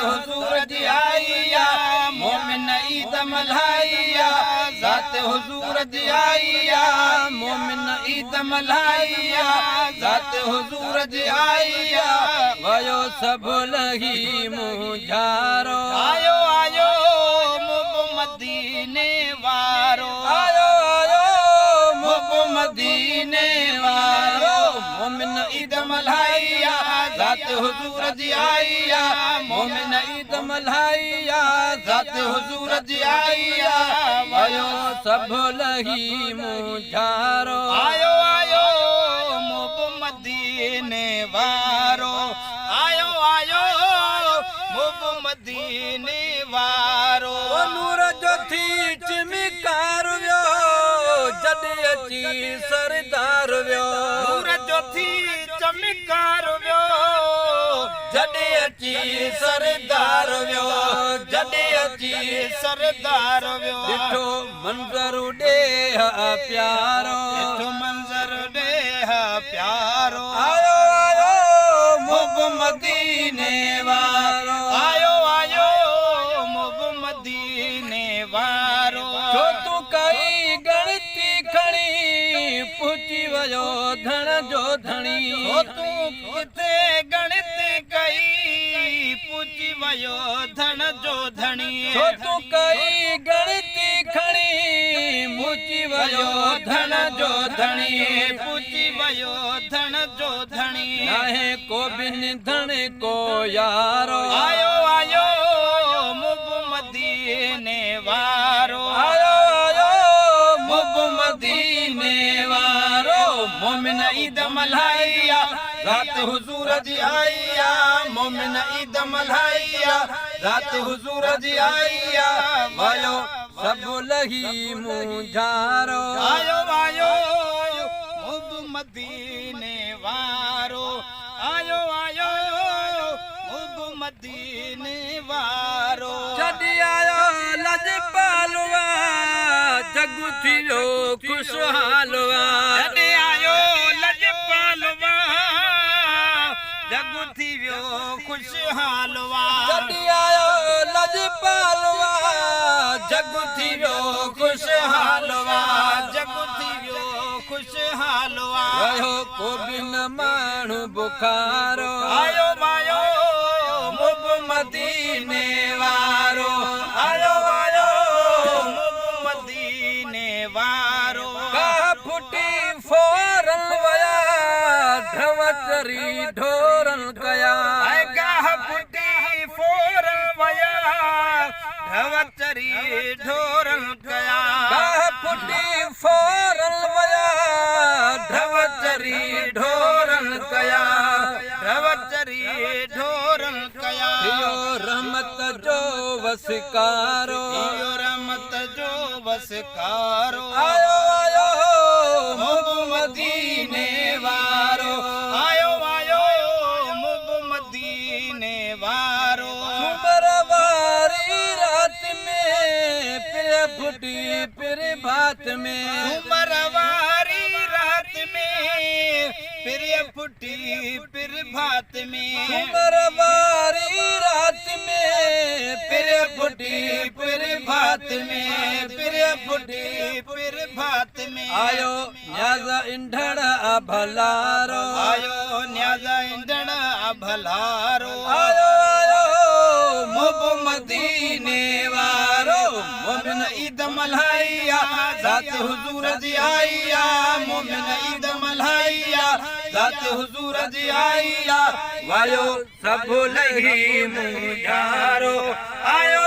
हुजूर जी आईया मोमिन ईद मल्हाईया ज़ात हुजूर जी आईया मोमिन ईद मल्हाईया ज़ात हुजूर जी आईया वयो सब लही मुझारो आयो आयो मुब मदीने वारो आयो आयो मुब मदीने वारो मोमिन ईद मल्हाईया ज़ात हुजूर जी आईया मोमिन ईद मल्हाईया ज़ात हुजूर जी आईया वयो सब लही मुझारो आयो आयो मुब मदीने वारो आयो आयो मुब मदीने वारो नूर जो थी चमकार व्यो जॾहिं अची सरदार व्यो नूर जो थी चमकार व्यो जॾहिं अची सरदार व्यो जॾहिं अची सरदार व्यो ॾिठो मंज़र ॾेह प्यारो ॾिठो मंज़र ॾेह प्यारो आयो आयो मुब मदीने वारो आयो आयो मुब मदीने वारो छो तूं कई गणती खणी पुची वयो धन जो धणी छो तूं किथे गणती कई पुची वयो धन जो धणी छो तूं कई गणती खणी मुची वयो धन जो धणी पुची वयो धन जो धणी नाहे को बिन धन को यारो आयो आयो मुब मदीने वारो आयो आयो मुब मदीने वारो मोमिन ईद मल्हाईया ज़ात हुजूर जी आईया मोमिन ईद मल्हाईया ज़ात हुजूर जी आईया वयो सब लही मुझारो आयो आयो मुब मदीने वारो आयो आयो मुब मदीने वारो जॾहिं आयो लजपालवा जग थियो खुशहालवा जॾहिं आयो लजपालवा जग थियो खुशहालवा जॾहिं आयो लजपालवा जग थियो खुशहालवा जग थियो खुशहालवा रहियो को बिन माण्हू बुखारो आयो आयो मुब मदीने वारो आयो आयो मुब मदीने वारो का फुटी फोरन वया ढवचरी ढोरन कया गाह फुटी फोरन वया ढवचरी ढोरन कया गाह फुटी फोरन वया ढवचरी ढोरन कया ढवचरी ढोरन कया इहो रहमत जो वसकारो इहो रहमत जो वसकारो आयो आयो मुब मदीने वारो आयो आयो मुब मदीने वारो सुमर वारी रात में पिर फुटी पिर भात में सुमर वारी रात में पिर फुटी पिर भात में सुमर वारी रात में पिर फुटी पिर भात में पिर फुटी पिर भात में आयो न्याज़ा इंढड़ भलारो आयो न्याज़ा इंढड़ भलारो आयो आयो मुब मदीने वारो मोमिन ईद मल्हाईया ज़ात हुजूर जी आईया मोमिन ईद मल्हाईया ज़ात हुजूर जी आईया वायो सब लही मुझारो आयो